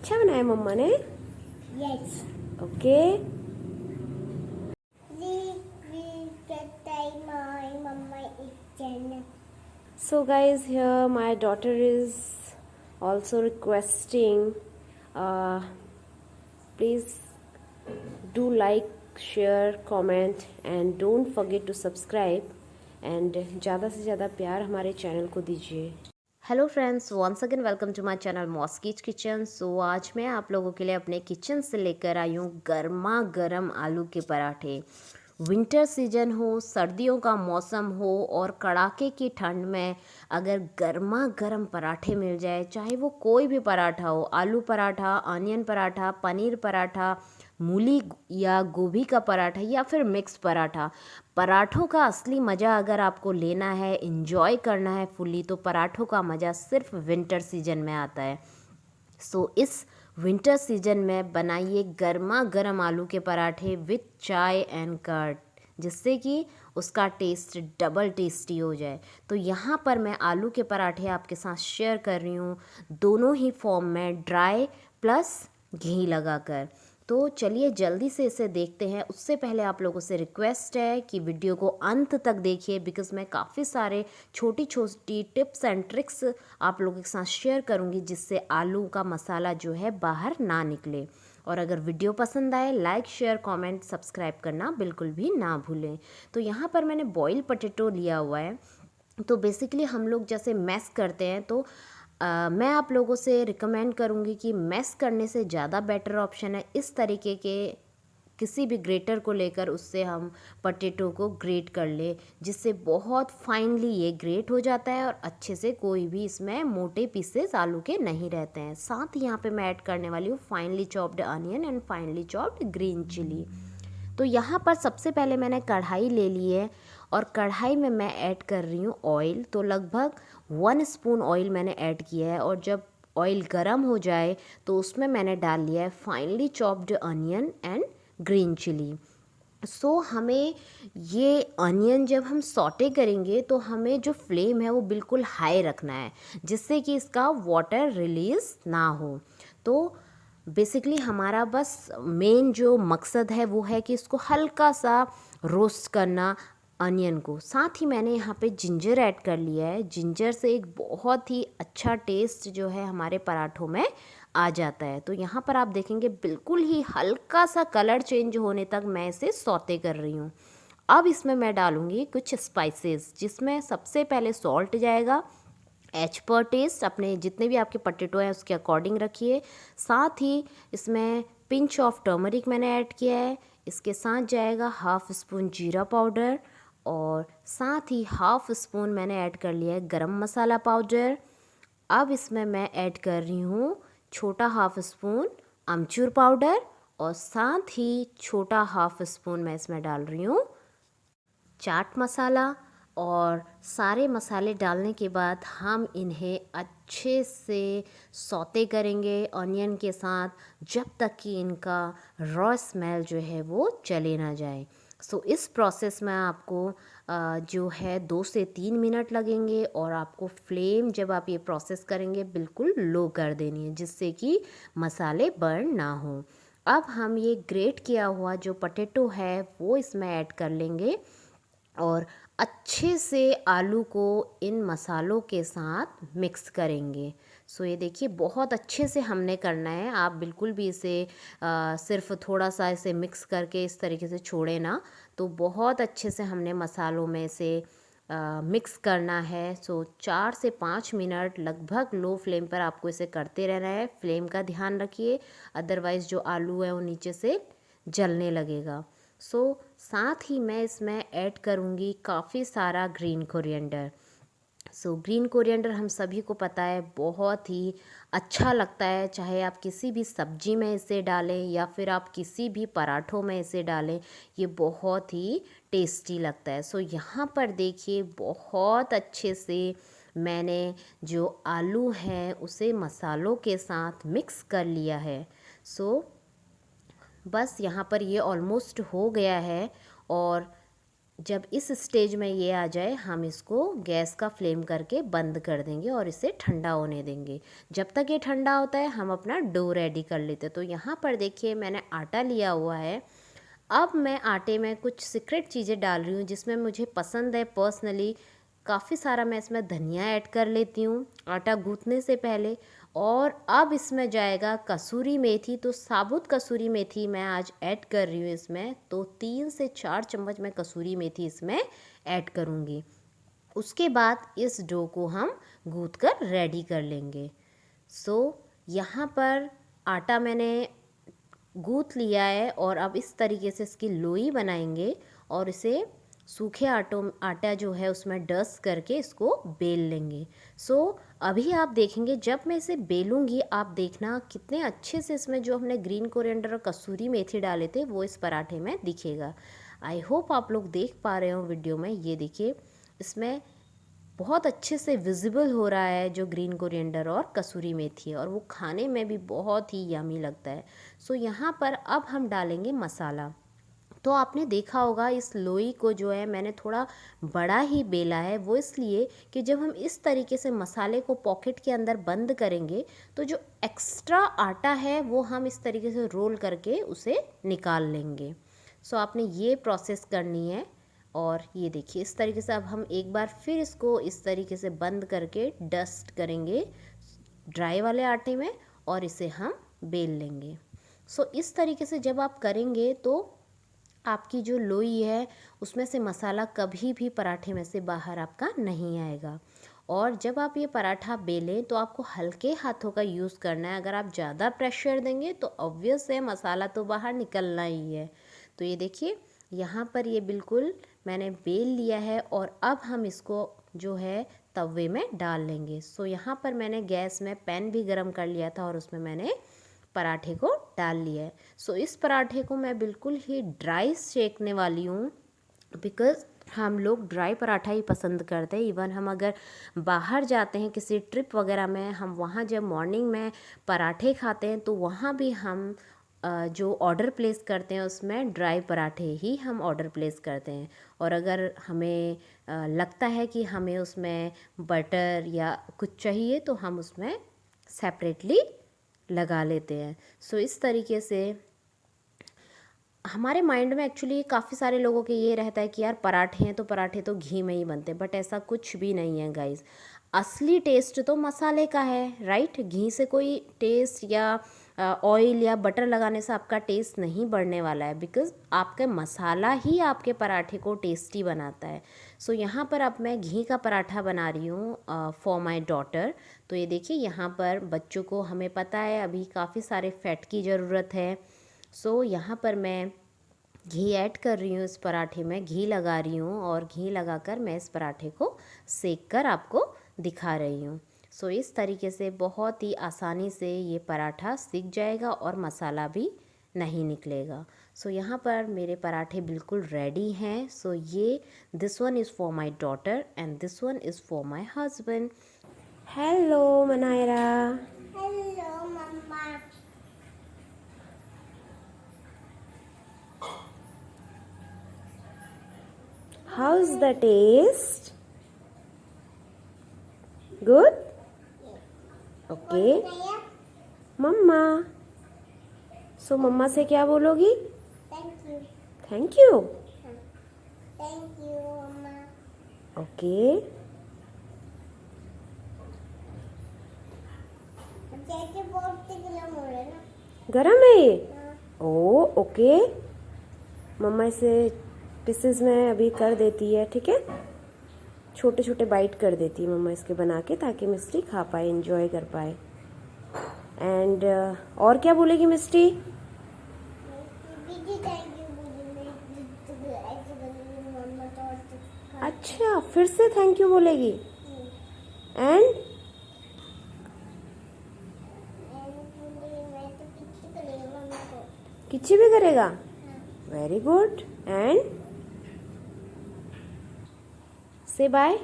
अच्छा बनाया मम्मा ने? Yes. Okay. Please subscribe my mama channel. So guys, here my daughter is also requesting, please do like, share, comment and don't forget to subscribe and ज़्यादा से ज़्यादा प्यार हमारे channel को दीजिए। Hello friends, once again welcome to my channel Mosky's kitchen. So आज मैं आप लोगों के लिए अपने किचन से लेकर आई हूँ गर्मा गर्म आलू के पराठे। विंटर सीजन हो, सर्दियों का मौसम हो और कड़ाके की ठंड में अगर गर्मा गर्म पराठे मिल जाए, चाहे वो कोई भी पराठा हो, आलू पराठा, ऑनियन पराठा, पनीर पराठा, मूली या गोभी का पराठा या फिर मिक्स पराठा, पराठों का असली मज़ा अगर आपको लेना है, इंजॉय करना है फुल्ली, तो पराठों का मज़ा सिर्फ विंटर सीजन में आता है। सो इस विंटर सीजन में बनाइए गर्मा गर्म आलू के पराठे विथ चाय एंड कर्ड, जिससे कि उसका टेस्ट डबल टेस्टी हो जाए। तो यहाँ पर मैं आलू के पराठे आपके साथ शेयर कर रही हूँ, दोनों ही फॉर्म में, ड्राई प्लस घी लगाकर। तो चलिए जल्दी से इसे देखते हैं। उससे पहले आप लोगों से रिक्वेस्ट है कि वीडियो को अंत तक देखिए, बिकॉज़ मैं काफ़ी सारे छोटी छोटी टिप्स एंड ट्रिक्स आप लोगों के साथ शेयर करूंगी, जिससे आलू का मसाला जो है बाहर ना निकले। और अगर वीडियो पसंद आए, लाइक, शेयर, कमेंट, सब्सक्राइब करना बिल्कुल भी ना भूलें। तो यहाँ पर मैंने बॉयल पोटैटो लिया हुआ है। तो बेसिकली हम लोग जैसे मैश करते हैं, तो मैं आप लोगों से रिकमेंड करूँगी कि मैश करने से ज़्यादा बेटर ऑप्शन है इस तरीके के किसी भी ग्रेटर को लेकर उससे हम पोटैटो को ग्रेट कर ले, जिससे बहुत फाइनली ये ग्रेट हो जाता है और अच्छे से कोई भी इसमें मोटे पीसेस आलू के नहीं रहते हैं। साथ ही यहाँ पे मैं ऐड करने वाली हूँ finally chopped onion and finally chopped green chilli. तो यहाँ पर सबसे पहले मैंने कढ़ाई ले ली है और कढ़ाई में मैं ऐड कर रही हूँ ऑयल। तो लगभग 1 स्पून ऑयल मैंने ऐड किया है और जब ऑयल गर्म हो जाए तो उसमें मैंने डाल लिया है finally chopped onion and green chilli. So हमें ये अनियन जब हम सॉटे करेंगे तो हमें जो फ्लेम है वो बिल्कुल हाई रखना है, जिससे कि इसका वाटर रिलीज़ ना हो। तो बेसिकली हमारा बस मेन जो मकसद है वो है कि इसको हल्का सा रोस्ट करना अनियन को। साथ ही मैंने यहाँ पे जिंजर ऐड कर लिया है। जिंजर से एक बहुत ही अच्छा टेस्ट जो है हमारे पराठों में आ जाता है। तो यहाँ पर आप देखेंगे बिल्कुल ही हल्का सा कलर चेंज होने तक मैं इसे सौते कर रही हूँ। अब इसमें मैं डालूँगी कुछ स्पाइसेस, जिसमें सबसे पहले सॉल्ट जाएगा, एज पर टेस्ट, अपने जितने भी आपके पोटैटो हैं उसके अकॉर्डिंग रखिए। साथ ही इसमें पिंच ऑफ टर्मरिक मैंने ऐड किया है। इसके साथ जाएगा हाफ़ स्पून जीरा पाउडर और साथ ही हाफ़ स्पून मैंने ऐड कर लिया है गरम मसाला पाउडर। अब इसमें मैं ऐड कर रही हूँ छोटा हाफ़ स्पून अमचूर पाउडर और साथ ही छोटा हाफ़ स्पून मैं इसमें डाल रही हूँ चाट मसाला। और सारे मसाले डालने के बाद हम इन्हें अच्छे से सौते करेंगे ऑनियन के साथ, जब तक कि इनका रॉ स्मेल जो है वो चले ना जाए। सो इस प्रोसेस में आपको जो है 2 से 3 मिनट लगेंगे और आपको फ्लेम जब आप ये प्रोसेस करेंगे बिल्कुल लो कर देनी है, जिससे कि मसाले बर्न ना हो। अब हम ये ग्रेट किया हुआ जो पोटैटो है वो इसमें ऐड कर लेंगे और अच्छे से आलू को इन मसालों के साथ मिक्स करेंगे। सो ये देखिए बहुत अच्छे से हमने करना है। आप बिल्कुल भी इसे सिर्फ थोड़ा सा इसे मिक्स करके इस तरीके से छोड़े ना, तो बहुत अच्छे से हमने मसालों में इसे मिक्स करना है। सो 4 से 5 मिनट लगभग लो फ्लेम पर आपको इसे करते रहना है। फ्लेम का ध्यान रखिए, अदरवाइज़ जो आलू है वो नीचे से जलने लगेगा। सो साथ ही मैं इसमें ऐड करूँगी काफ़ी सारा green coriander. So green coriander हम सभी को पता है बहुत ही अच्छा लगता है, चाहे आप किसी भी सब्जी में इसे डालें या फिर आप किसी भी पराठों में इसे डालें, ये बहुत ही टेस्टी लगता है। सो यहाँ पर देखिए बहुत अच्छे से मैंने जो आलू है उसे मसालों के साथ मिक्स कर लिया है। सो बस यहाँ पर ये ऑलमोस्ट हो गया है और जब इस स्टेज में ये आ जाए हम इसको गैस का फ्लेम करके बंद कर देंगे और इसे ठंडा होने देंगे। जब तक ये ठंडा होता है हम अपना डो रेडी कर लेते हैं। तो यहाँ पर देखिए मैंने आटा लिया हुआ है। अब मैं आटे में कुछ सीक्रेट चीज़ें डाल रही हूँ जिसमें मुझे पसंद है पर्सनली। काफ़ी सारा मैं इसमें धनिया ऐड कर लेती हूँ आटा गूँथने से पहले। और अब इसमें जाएगा कसूरी मेथी। तो साबुत कसूरी मेथी मैं आज ऐड कर रही हूँ इसमें। तो 3 से 4 चम्मच मैं कसूरी मेथी इसमें ऐड करूँगी। उसके बाद इस डो को हम गूँथ कर रेडी कर लेंगे। सो यहाँ पर आटा मैंने गूँथ लिया है और अब इस तरीके से इसकी लोई बनाएंगे और इसे सूखे आटा जो है उसमें डस्ट करके इसको बेल लेंगे। सो अभी आप देखेंगे जब मैं इसे बेलूँगी आप देखना कितने अच्छे से इसमें जो हमने ग्रीन कोरिएंडर और कसूरी मेथी डाले थे वो इस पराठे में दिखेगा। आई होप आप लोग देख पा रहे हो वीडियो में। ये देखिए इसमें बहुत अच्छे से विजिबल हो रहा है जो ग्रीन कोरिएंडर और कसूरी मेथी है और वो खाने में भी बहुत ही यमी लगता है। सो यहाँ पर अब हम डालेंगे मसाला। तो आपने देखा होगा इस लोई को जो है मैंने थोड़ा बड़ा ही बेला है। वो इसलिए कि जब हम इस तरीके से मसाले को पॉकेट के अंदर बंद करेंगे तो जो एक्स्ट्रा आटा है वो हम इस तरीके से रोल करके उसे निकाल लेंगे। सो आपने ये प्रोसेस करनी है। और ये देखिए इस तरीके से अब हम एक बार फिर इसको इस तरीके से बंद करके डस्ट करेंगे ड्राई वाले आटे में और इसे हम बेल लेंगे। सो इस तरीके से जब आप करेंगे तो आपकी जो लोई है उसमें से मसाला कभी भी पराठे में से बाहर आपका नहीं आएगा। और जब आप ये पराठा बेलें तो आपको हल्के हाथों का यूज़ करना है। अगर आप ज़्यादा प्रेशर देंगे तो ऑब्वियस है मसाला तो बाहर निकलना ही है। तो ये देखिए यहाँ पर ये बिल्कुल मैंने बेल लिया है और अब हम इसको जो है तवे में डाल लेंगे। सो यहाँ पर मैंने गैस में पैन भी गरम कर लिया था और उसमें मैंने पराठे को डाल लिया है। सो इस पराठे को मैं बिल्कुल ही ड्राई सेकने वाली हूँ बिकॉज़ हम लोग ड्राई पराठा ही पसंद करते हैं। इवन हम अगर बाहर जाते हैं किसी ट्रिप वगैरह में हम वहाँ जब मॉर्निंग में पराठे खाते हैं तो वहाँ भी हम जो ऑर्डर प्लेस करते हैं उसमें ड्राई पराठे ही हम ऑर्डर प्लेस करते हैं। और अगर हमें लगता है कि हमें उसमें बटर या कुछ चाहिए तो हम उसमें सेपरेटली लगा लेते हैं। सो इस तरीके से हमारे माइंड में एक्चुअली काफ़ी सारे लोगों के ये रहता है कि यार पराठे हैं तो पराठे तो घी में ही बनते हैं। बट ऐसा कुछ भी नहीं है गाइस। असली टेस्ट तो मसाले का है, राइट। घी से कोई टेस्ट या ऑयल या बटर लगाने से आपका टेस्ट नहीं बढ़ने वाला है बिकॉज़ आपका मसाला ही आपके पराठे को टेस्टी बनाता है। सो यहाँ पर अब मैं घी का पराठा बना रही हूँ फॉर माई डॉटर। तो ये देखिए यहाँ पर बच्चों को हमें पता है अभी काफ़ी सारे फैट की ज़रूरत है। सो यहाँ पर मैं घी ऐड कर रही हूँ इस पराठे में, घी लगा रही हूँ और घी लगाकर मैं इस पराठे को सेक कर आपको दिखा रही हूँ। सो इस तरीके से बहुत ही आसानी से ये पराठा सिक जाएगा और मसाला भी नहीं निकलेगा। सो यहाँ पर मेरे पराठे बिल्कुल रेडी हैं। सो ये this one is for my daughter and this one is for my husband. Hello Manaira. Hello मम्मा। How's the taste? Good? Okay. मम्मा। सो मम्मा से क्या बोलोगी? Thank you. Thank you. Thank you मम्मा। ओके। जैसे बहुत गरम हो रहा है ना। गरम है ये? हाँ। ओ ओके। मम्मा इसे पीसेस में अभी कर देती है, ठीक है। छोटे छोटे बाइट कर देती है मम्मा इसके बना के ताकि मिस्टी खा पाए, एंजॉय कर पाए। एंड और क्या बोलेगी मिस्टी? अच्छा फिर से थैंक यू बोलेगी। एंड किच्ची भी करेगा। Very good. एंड से बाय।